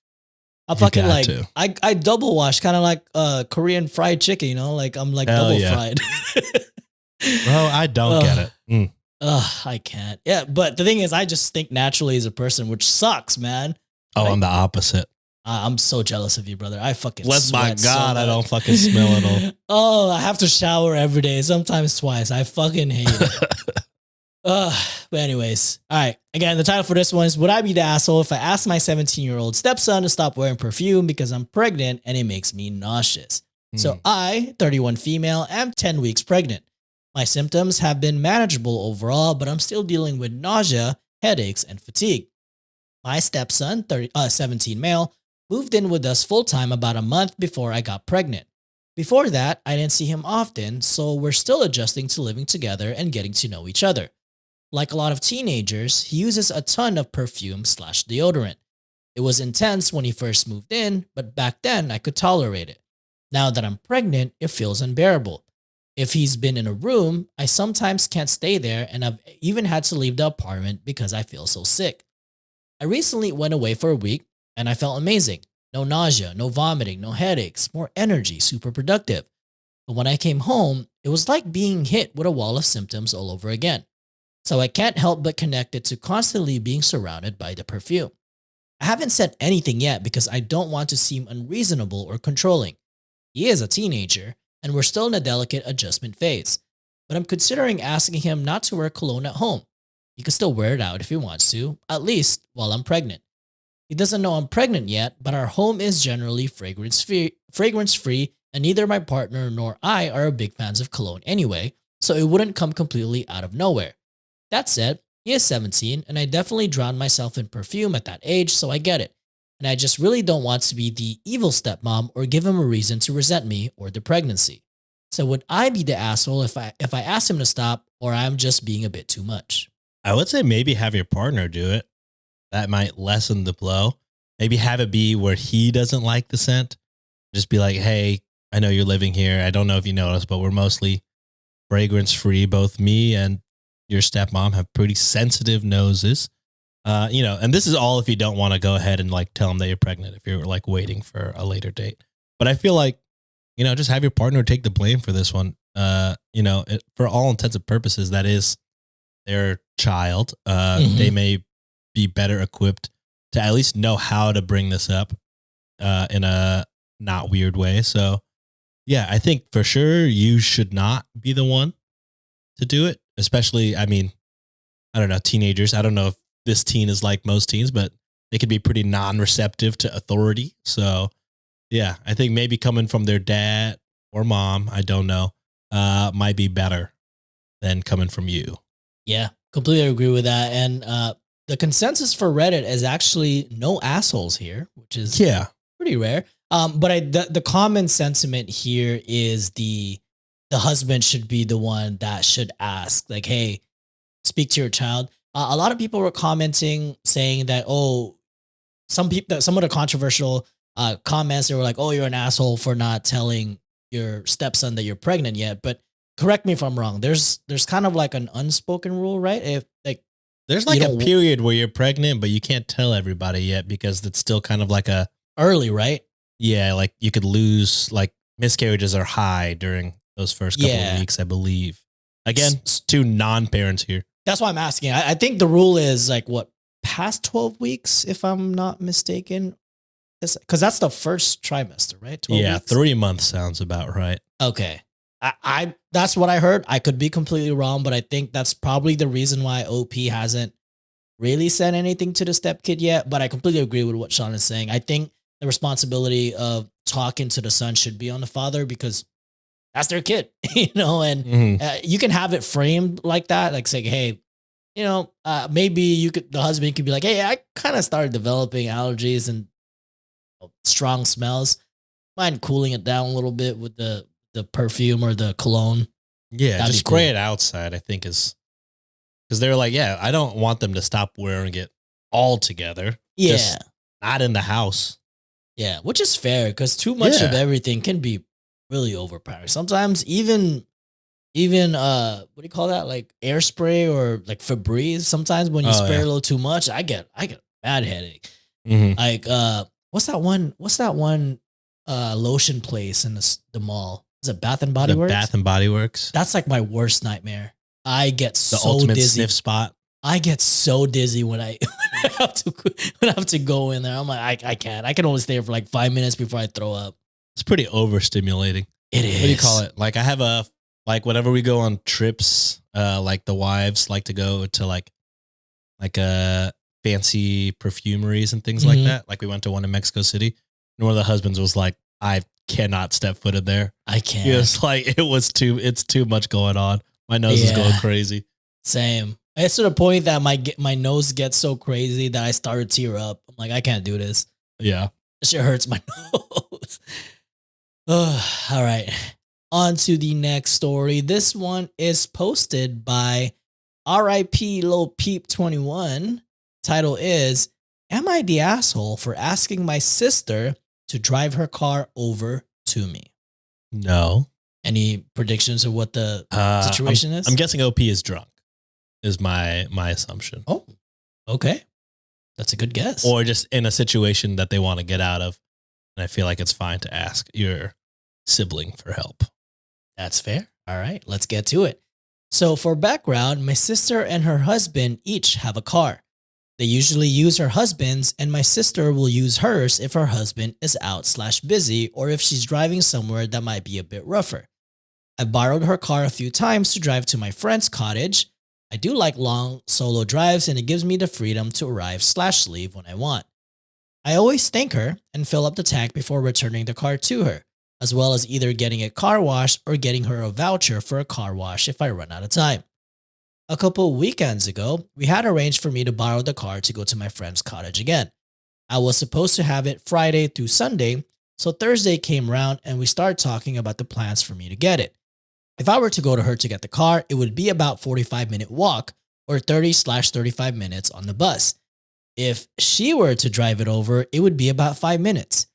Speaker 1: I fucking like I double wash, kind of like Korean fried chicken, like I'm like double fried.
Speaker 3: Bro, I don't get it.
Speaker 1: I can't. Yeah, but the thing is, I just think naturally as a person, which sucks, man.
Speaker 3: Oh, I'm the opposite.
Speaker 1: I'm so jealous of you, brother. I fucking
Speaker 3: my God, I don't fucking smell at all.
Speaker 1: Oh, I have to shower every day, sometimes twice. I fucking hate it. But anyways, all right. Again, the title for this one is, would I be the asshole if I asked my 17-year-old stepson to stop wearing perfume because I'm pregnant and it makes me nauseous? So I, 31 female, am 10 weeks pregnant. My symptoms have been manageable overall, but I'm still dealing with nausea, headaches, and fatigue. My stepson, 17 male, moved in with us full-time about a month before I got pregnant. Before that, I didn't see him often, so we're still adjusting to living together and getting to know each other. Like a lot of teenagers, he uses a ton of perfume/deodorant. It was intense when he first moved in, but back then I could tolerate it. Now that I'm pregnant, it feels unbearable. If he's been in a room, I sometimes can't stay there, and I've even had to leave the apartment because I feel so sick. I recently went away for a week, and I felt amazing. No nausea, no vomiting, no headaches, more energy, super productive. But when I came home, it was like being hit with a wall of symptoms all over again. So I can't help but connect it to constantly being surrounded by the perfume. I haven't said anything yet because I don't want to seem unreasonable or controlling. He is a teenager, and we're still in a delicate adjustment phase. But I'm considering asking him not to wear cologne at home. He can still wear it out if he wants to, at least while I'm pregnant. He doesn't know I'm pregnant yet, but our home is generally fragrance-free, and neither my partner nor I are big fans of cologne anyway, so it wouldn't come completely out of nowhere. That said, he is 17, and I definitely drowned myself in perfume at that age, so I get it. And I just really don't want to be the evil stepmom or give him a reason to resent me or the pregnancy. So would I be the asshole if I ask him to stop, or I'm just being a bit too much?
Speaker 3: I would say maybe have your partner do it. That might lessen the blow. Maybe have it be where he doesn't like the scent. Just be like, hey, I know you're living here. I don't know if you noticed, but we're mostly fragrance free. Both me and your stepmom have pretty sensitive noses. And this is all if you don't want to go ahead and like tell them that you're pregnant, if you're like waiting for a later date. But I feel like, just have your partner take the blame for this one. For all intents and purposes, that is their child. They may be better equipped to at least know how to bring this up in a not weird way. So yeah, I think for sure you should not be the one to do it. Especially, I don't know, teenagers. I don't know if this teen is like most teens, but they could be pretty non-receptive to authority. So yeah, I think maybe coming from their dad or mom, I don't know, might be better than coming from you.
Speaker 1: Yeah, completely agree with that. And the consensus for Reddit is actually no assholes here, which is pretty rare. But the common sentiment here is the husband should be the one that should ask, like, hey, speak to your child. A lot of people were commenting saying that, some of the controversial comments, they were like, oh, you're an asshole for not telling your stepson that you're pregnant yet. But correct me if I'm wrong. There's kind of like an unspoken rule, right? If like
Speaker 3: there's like a period where you're pregnant, but you can't tell everybody yet because it's still kind of like a
Speaker 1: early, right?
Speaker 3: Yeah, like you could lose, like miscarriages are high during those first couple of weeks, I believe. Again, two non-parents here.
Speaker 1: That's why I'm asking. I think the rule is like what, past 12 weeks, if I'm not mistaken. Because that's the first trimester, right? 12 weeks?
Speaker 3: 3 months sounds about right.
Speaker 1: Okay. I that's what I heard. I could be completely wrong, but I think that's probably the reason why OP hasn't really said anything to the stepkid yet. But I completely agree with what Sean is saying. I think the responsibility of talking to the son should be on the father because that's their kid, and you can have it framed like that. Like saying, hey, maybe the husband could be like, hey, I kind of started developing allergies and strong smells. Mind cooling it down a little bit with the perfume or the cologne.
Speaker 3: Yeah, just spray it outside, I think is because they're like, yeah, I don't want them to stop wearing it altogether.
Speaker 1: Yeah.
Speaker 3: Just not in the house.
Speaker 1: Yeah, which is fair because too much of everything can be really overpowering. Sometimes even what do you call that? Like air spray or like Febreze. Sometimes when you spray a little too much, I get a bad headache. Like what's that one lotion place in the mall? Is it Bath and Body Works?
Speaker 3: Bath and Body Works.
Speaker 1: That's like my worst nightmare. I get
Speaker 3: the ultimate
Speaker 1: dizzy.
Speaker 3: Sniff spot.
Speaker 1: I get so dizzy when I have to go in there. I'm like, I can't. I can only stay for like 5 minutes before I throw up.
Speaker 3: It's pretty overstimulating.
Speaker 1: It is.
Speaker 3: What do you call it? Like I have whenever we go on trips, like the wives like to go to like fancy perfumeries and things like that. Like we went to one in Mexico City, and one of the husbands was like, I cannot step foot in there.
Speaker 1: I can't.
Speaker 3: It's like it's too much going on. My nose is going crazy.
Speaker 1: Same. It's to the point that my nose gets so crazy that I start to tear up. I'm like, I can't do this.
Speaker 3: Yeah.
Speaker 1: That shit hurts my nose. All right. On to the next story. This one is posted by RIP Lil Peep 21. Title is, Am I the asshole for asking my sister to drive her car over to me?
Speaker 3: No.
Speaker 1: Any predictions of what the situation is?
Speaker 3: I'm guessing OP is drunk, is my assumption.
Speaker 1: Oh, okay. That's a good guess.
Speaker 3: Or just in a situation that they want to get out of. And I feel like it's fine to ask your sibling for help.
Speaker 1: That's fair. All right, let's get to it. So for background, my sister and her husband each have a car. They usually use her husband's, and my sister will use hers if her husband is out/busy or if she's driving somewhere that might be a bit rougher. I borrowed her car a few times to drive to my friend's cottage. I do like long solo drives, and it gives me the freedom to arrive/leave when I want. I always thank her and fill up the tank before returning the car to her, as well as either getting it car washed or getting her a voucher for a car wash if I run out of time. A couple weekends ago, we had arranged for me to borrow the car to go to my friend's cottage again. I was supposed to have it Friday through Sunday, so Thursday came around and we started talking about the plans for me to get it. If I were to go to her to get the car, it would be about 45-minute walk or 30/35 minutes on the bus. If she were to drive it over, it would be about 5 minutes.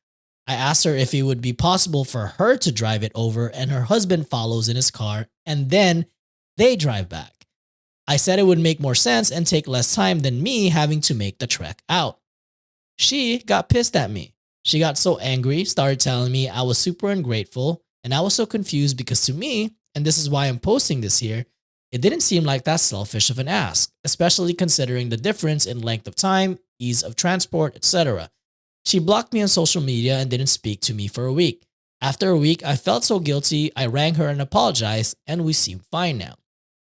Speaker 1: I asked her if it would be possible for her to drive it over and her husband follows in his car and then they drive back. I said it would make more sense and take less time than me having to make the trek out. She got pissed at me. She got so angry, started telling me I was super ungrateful, and I was so confused because to me, and this is why I'm posting this here, it didn't seem like that selfish of an ask, especially considering the difference in length of time, ease of transport, etc. She blocked me on social media and didn't speak to me for a week. After a week, I felt so guilty, I rang her and apologized, and we seem fine now.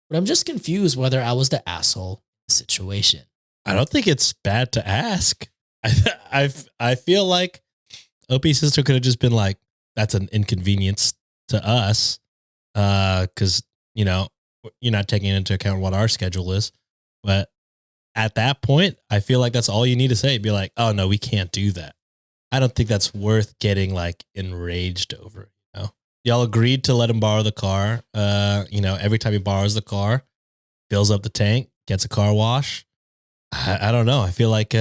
Speaker 1: But I'm just confused whether I was the asshole in the situation.
Speaker 3: I don't think it's bad to ask. I feel like OP's sister could have just been like, that's an inconvenience to us. Cause you know, you're not taking into account what our schedule is. But at that point, I feel like that's all you need to say. Be like, oh no, we can't do that. I don't think that's worth getting like enraged over. You know, y'all agreed to let him borrow the car. You know, every time he borrows the car, fills up the tank, gets a car wash. I don't know. I feel like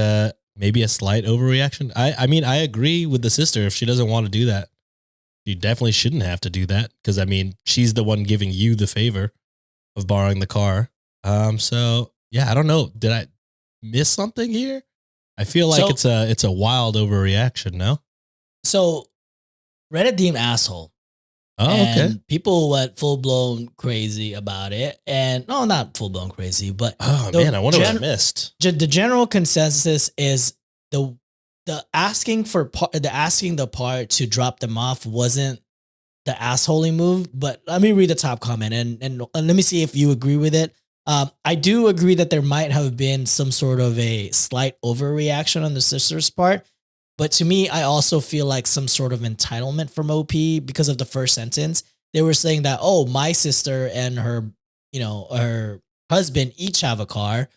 Speaker 3: maybe a slight overreaction. I mean, I agree with the sister. If she doesn't want to do that, you definitely shouldn't have to do that. Because I mean, she's the one giving you the favor of borrowing the car. So yeah, I don't know. Did I miss something here? I feel like it's a wild overreaction. No.
Speaker 1: So Reddit deemed asshole.
Speaker 3: Oh,
Speaker 1: and
Speaker 3: okay.
Speaker 1: people went full blown crazy about it, and no, not full blown crazy, but
Speaker 3: Oh man, I wonder what I missed.
Speaker 1: The general consensus is the asking the part to drop them off wasn't the assholey move. But let me read the top comment and let me see if you agree with it. I do agree that there might have been some sort of a slight overreaction on the sister's part. But to me, I also feel like some sort of entitlement from OP because of the first sentence. They were saying that, oh, my sister and her, you know, her husband each have a car.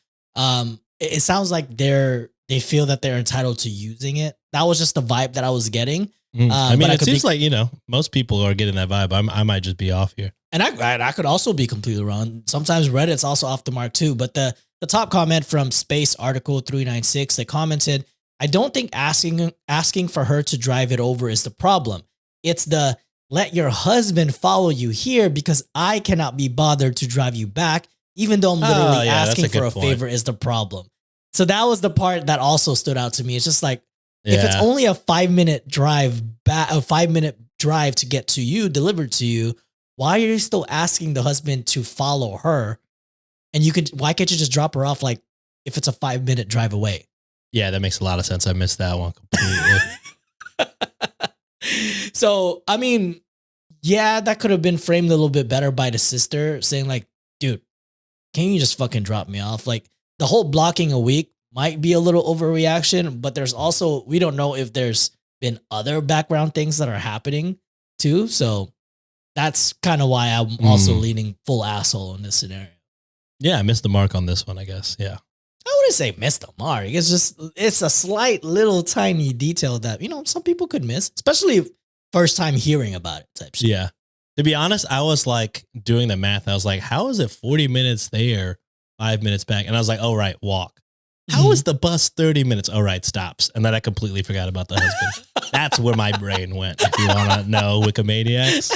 Speaker 1: It sounds like they feel that they're entitled to using it. That was just the vibe that I was getting.
Speaker 3: I mean, it seems like, you know, most people are getting that vibe. I might just be off here.
Speaker 1: And I could also be completely wrong. Sometimes Reddit's also off the mark too. But the top comment from Space Article 396, they commented, I don't think asking for her to drive it over is the problem. It's the let your husband follow you here because I cannot be bothered to drive you back, even though I'm literally asking for a favor is the problem. So that was the part that also stood out to me. It's just like, if it's only a 5-minute drive back, a 5-minute drive to get to you, delivered to you, why are you still asking the husband to follow her? And why can't you just drop her off like if it's a 5-minute drive away?
Speaker 3: Yeah, that makes a lot of sense. I missed that one completely.
Speaker 1: So, I mean, yeah, that could have been framed a little bit better by the sister saying like, dude, can you just fucking drop me off? Like the whole blocking a week might be a little overreaction, but there's also, we don't know if there's been other background things that are happening too. So that's kind of why I'm also leaning full asshole in this scenario.
Speaker 3: Yeah, I missed the mark on this one, I guess. Yeah.
Speaker 1: I wouldn't say missed the mark. It's a slight little tiny detail that, some people could miss, especially first time hearing about it type shit.
Speaker 3: Yeah. To be honest, I was like doing the math. I was like, how is it 40 minutes there, 5 minutes back? And I was like, oh, right, walk. How is the bus 30 minutes? Oh, right, stops. And then I completely forgot about the husband. That's where my brain went, if you want to know, WikiManiacs.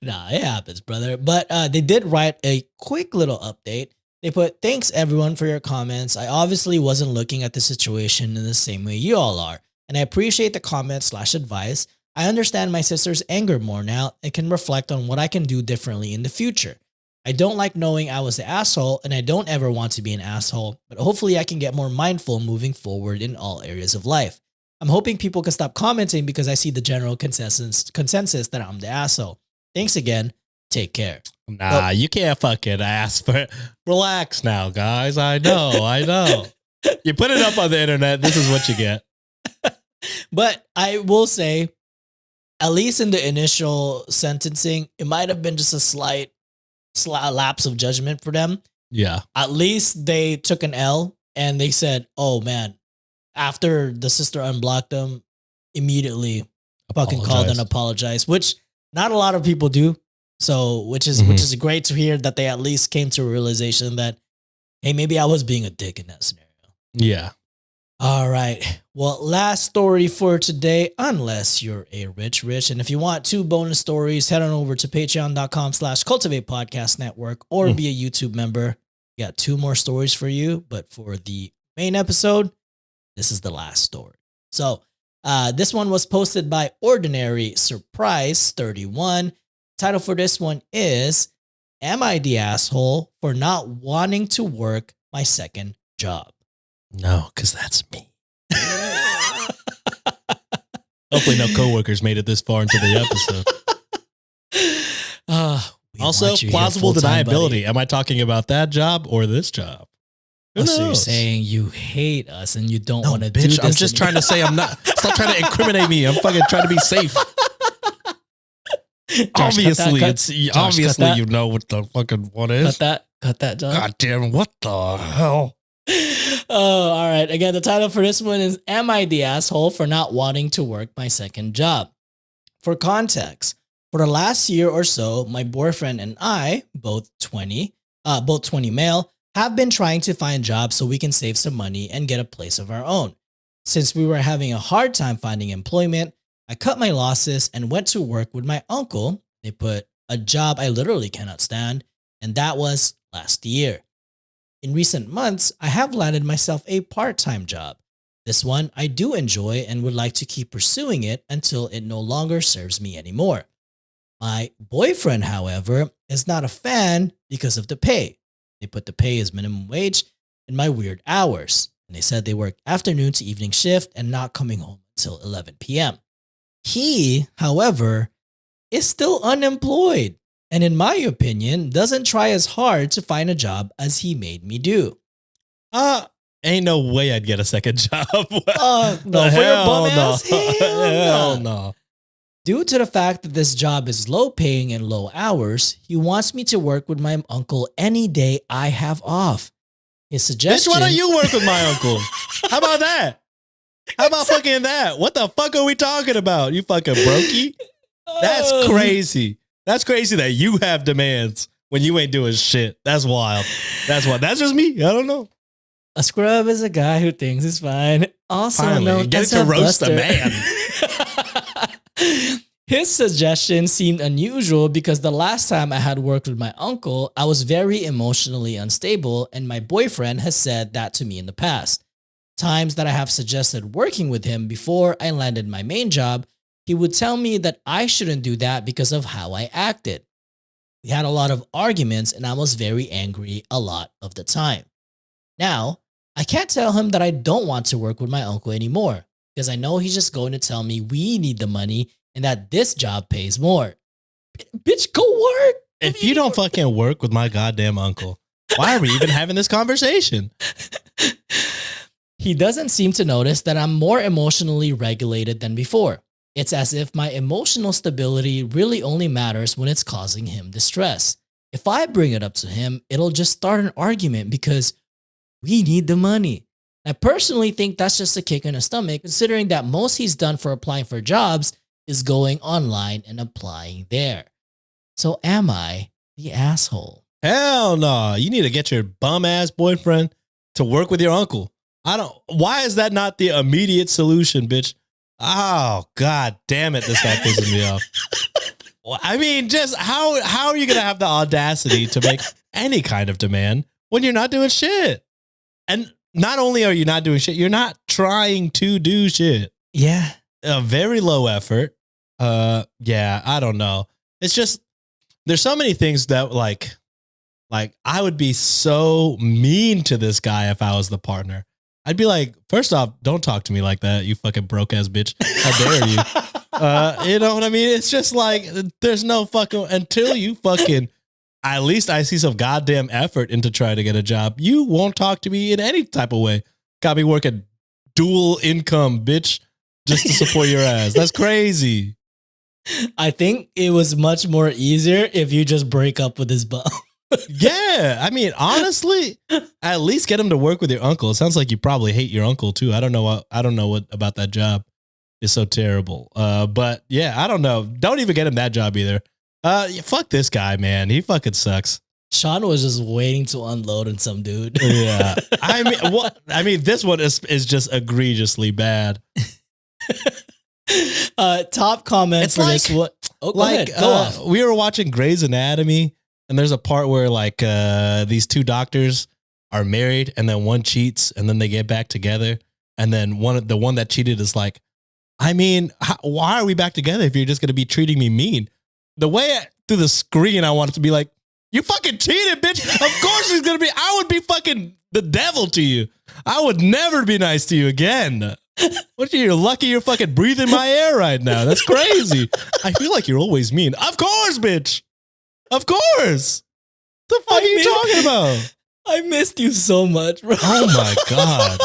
Speaker 1: Nah, it happens, brother. But they did write a quick little update. They put, thanks everyone for your comments. I obviously wasn't looking at the situation in the same way you all are. And I appreciate the comments/advice. I understand my sister's anger more now and can reflect on what I can do differently in the future. I don't like knowing I was the asshole, and I don't ever want to be an asshole, but hopefully I can get more mindful moving forward in all areas of life. I'm hoping people can stop commenting because I see the general consensus that I'm the asshole. Thanks again. Take care.
Speaker 3: Nah, you can't fucking ask for it. Relax now, guys. I know. You put it up on the internet. This is what you get.
Speaker 1: But I will say, at least in the initial sentencing, it might have been just a slight lapse of judgment for them.
Speaker 3: Yeah.
Speaker 1: At least they took an L and they said, oh man, after the sister unblocked them, immediately fucking called and apologized, which not a lot of people do. So, which is great to hear that they at least came to a realization that, hey, maybe I was being a dick in that scenario.
Speaker 3: Yeah.
Speaker 1: All right. Well, last story for today, unless you're a rich. And if you want 2 bonus stories, head on over to patreon.com/cultivate podcast network or be a YouTube member. We got 2 more stories for you. But for the main episode, this is the last story. So this one was posted by Ordinary Surprise 31. Title for this one is, Am I the asshole for not wanting to work my second job?
Speaker 3: No, because that's me. Hopefully no coworkers made it this far into the episode. Also, plausible deniability. Buddy. Am I talking about that job or this job?
Speaker 1: So you're saying you hate us and you don't want to do this.
Speaker 3: I'm just trying to say I'm not. Stop trying to incriminate me. I'm fucking trying to be safe.
Speaker 1: Josh,
Speaker 3: obviously, you know what the fucking one is.
Speaker 1: Cut that, John.
Speaker 3: God damn, what the hell?
Speaker 1: Oh, all right. Again, the title for this one is, Am I the asshole for not wanting to work my second job? For context, for the last year or so, my boyfriend and I, both 20 male, have been trying to find jobs so we can save some money and get a place of our own. Since we were having a hard time finding employment, I cut my losses and went to work with my uncle. They put a job I literally cannot stand, and that was last year. In recent months, I have landed myself a part-time job. This one I do enjoy and would like to keep pursuing it until it no longer serves me anymore. My boyfriend, however, is not a fan because of the pay. They put the pay as minimum wage and my weird hours. And they said they work afternoon to evening shift and not coming home until 11 p.m. He, however, is still unemployed and in my opinion, doesn't try as hard to find a job as he made me do.
Speaker 3: Ain't no way I'd get a second job.
Speaker 1: No, for your bum ass? Hell
Speaker 3: no.
Speaker 1: Due to the fact that this job is low paying and low hours, he wants me to work with my uncle any day I have off. His suggestion...
Speaker 3: Bitch, why don't you work with my uncle? How about that? How about fucking that? What the fuck are we talking about? You fucking brokey? That's crazy. That's crazy that you have demands when you ain't doing shit. That's wild. That's wild. That's just me. I don't know.
Speaker 1: A scrub is a guy who thinks he's fine. Also,
Speaker 3: finally, get to roast a man.
Speaker 1: His suggestion seemed unusual because the last time I had worked with my uncle, I was very emotionally unstable, and my boyfriend has said that to me in the past. Times that I have suggested working with him before I landed my main job, he would tell me that I shouldn't do that because of how I acted. We had a lot of arguments and I was very angry a lot of the time. Now, I can't tell him that I don't want to work with my uncle anymore because I know he's just going to tell me we need the money and that this job pays more. Bitch, go work.
Speaker 3: If you don't fucking work with my goddamn uncle, why are we even having this conversation?
Speaker 1: He doesn't seem to notice that I'm more emotionally regulated than before. It's as if my emotional stability really only matters when it's causing him distress. If I bring it up to him, it'll just start an argument because We need the money. I personally think that's just a kick in the stomach, considering that most he's done for applying for jobs is going online and applying there. So am I the asshole?
Speaker 3: Hell no. You need to get your bum ass boyfriend to work with your uncle. Why is that not the immediate solution, bitch? Oh, God damn it. This guy pisses me off. Well, I mean, just how are you going to have the audacity to make any kind of demand when you're not doing shit? And not only are you not doing shit, you're not trying to do shit.
Speaker 1: Yeah.
Speaker 3: A very low effort. Yeah, I don't know. It's just, there's so many things that like I would be so mean to this guy if I was the partner. I'd be like, first off, don't talk to me like that, you fucking broke ass bitch. How dare you? You know what I mean? It's just like, there's no fucking, until you fucking, at least I see some goddamn effort into trying to get a job. You won't talk to me in any type of way. Got me working dual income, bitch, just to support your ass. That's crazy.
Speaker 1: I think it was much more easier if you just break up with his bum.
Speaker 3: Yeah, I mean, honestly, at least get him to work with your uncle. It sounds like you probably hate your uncle too. I don't know what about that job is so terrible. But yeah, I don't know. Don't even get him that job either. Fuck this guy, man. He fucking sucks.
Speaker 1: Sean was just waiting to unload on some dude.
Speaker 3: Yeah, I mean, this one is just egregiously bad.
Speaker 1: Top comment
Speaker 3: It's
Speaker 1: for
Speaker 3: like-
Speaker 1: this one. Oh,
Speaker 3: Like,
Speaker 1: go off.
Speaker 3: we were watching Grey's Anatomy, and there's a part where like these two doctors are married, and then one cheats, and then they get back together, and then the one that cheated is like, I mean, why are we back together if you're just gonna be treating me mean? The way through the screen, I want it to be like, you fucking cheated, bitch. Of course he's gonna be. I would be fucking the devil to you. I would never be nice to you again. What, you're lucky you're fucking breathing my air right now. That's crazy. I feel like you're always mean. Of course, bitch. Of course. The fuck are you talking about?
Speaker 1: I missed you so much, bro.
Speaker 3: Oh my God.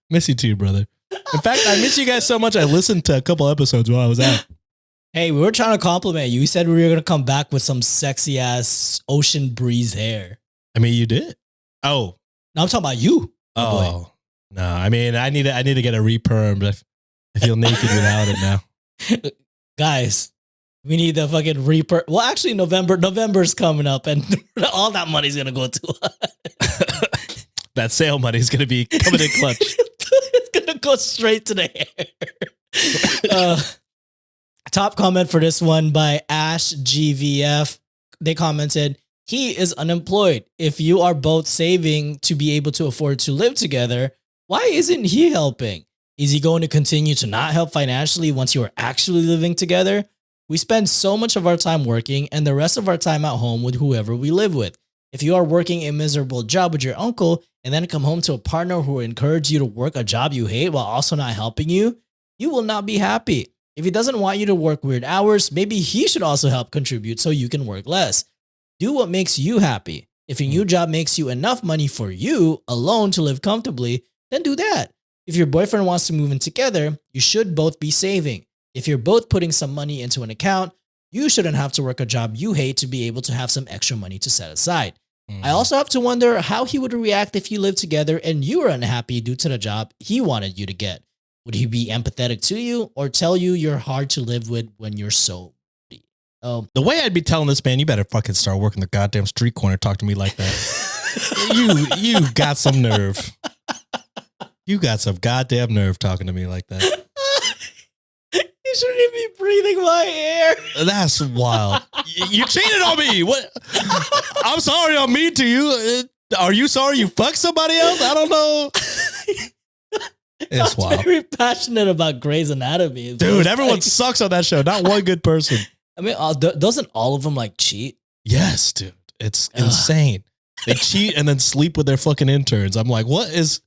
Speaker 3: Miss you too, brother. In fact, I miss you guys so much. I listened to a couple episodes while I was out.
Speaker 1: Hey, we were trying to compliment you. You said we were going to come back with some sexy ass ocean breeze hair.
Speaker 3: I mean, you did. Oh.
Speaker 1: Now I'm talking about you. my boy.
Speaker 3: Oh. No, I mean, I need to get a re-perm, but I feel naked without it now.
Speaker 1: Guys, we need the fucking reaper. Well, actually, November's coming up, and all that money's gonna go to us.
Speaker 3: That sale money is going to be coming in clutch.
Speaker 1: It's gonna go straight to the hair. Top comment for this one by Ash GVF. They commented, he is unemployed. If you are both saving to be able to afford to live together, why isn't he helping? Is he going to continue to not help financially once you are actually living together? We spend so much of our time working and the rest of our time at home with whoever we live with. If you are working a miserable job with your uncle and then come home to a partner who will encourage you to work a job you hate while also not helping you, you will not be happy. If he doesn't want you to work weird hours, maybe he should also help contribute so you can work less. Do what makes you happy. If a new job makes you enough money for you alone to live comfortably, then do that. If your boyfriend wants to move in together, you should both be saving. If you're both putting some money into an account, you shouldn't have to work a job you hate to be able to have some extra money to set aside. I also have to wonder how he would react if you lived together and you were unhappy due to the job he wanted you to get. Would he be empathetic to you or tell you you're hard to live with when you're so
Speaker 3: The way I'd be telling this man, you better fucking start working the goddamn street corner. Talk to me like that. You got some nerve. You got some goddamn nerve talking to me like that.
Speaker 1: You shouldn't even be breathing my air.
Speaker 3: That's wild. You cheated on me. What? I'm sorry I'm mean to you. Are you sorry you fucked somebody else? I don't know. It's wild.
Speaker 1: Very passionate about Grey's Anatomy.
Speaker 3: Dude, everyone sucks on that show. Not one good person.
Speaker 1: I mean, doesn't all of them like cheat?
Speaker 3: Yes, dude. It's insane. They cheat and then sleep with their fucking interns. I'm like, what is...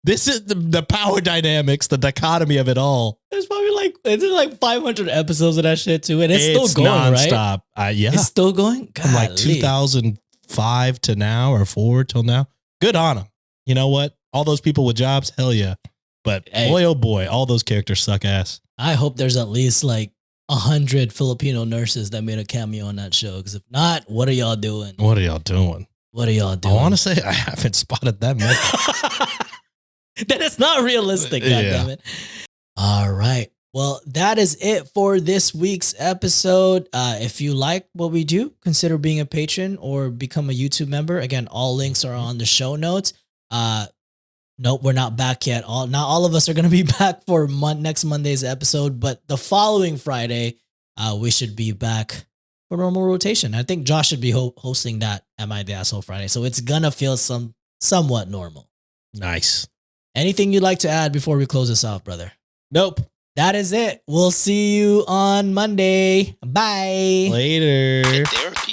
Speaker 3: This is the power dynamics, the dichotomy of it all.
Speaker 1: There's probably like 500 episodes of that shit too, and it's still going,
Speaker 3: nonstop.
Speaker 1: right?
Speaker 3: Yeah,
Speaker 1: it's still going.
Speaker 3: From like 2005 to now, or 4 till now. Good on them. You know what? All those people with jobs, hell yeah. But boy, oh boy, all those characters suck ass.
Speaker 1: I hope there's at least like 100 Filipino nurses that made a cameo on that show. Because if not, what are y'all doing?
Speaker 3: What are y'all doing?
Speaker 1: What are y'all
Speaker 3: I
Speaker 1: doing?
Speaker 3: want to say I haven't spotted that many.
Speaker 1: That is not realistic, goddammit. All right. Well, that is it for this week's episode. If you like what we do, consider being a patron or become a YouTube member. Again, all links are on the show notes. Nope, we're not back yet. Not all of us are going to be back for next Monday's episode, but the following Friday, we should be back for normal rotation. I think Josh should be hosting that Am I the Asshole Friday, so it's going to feel somewhat normal.
Speaker 3: Nice.
Speaker 1: Anything you'd like to add before we close this off, brother?
Speaker 3: Nope.
Speaker 1: That is it. We'll see you on Monday. Bye.
Speaker 3: Later.
Speaker 2: Therapy.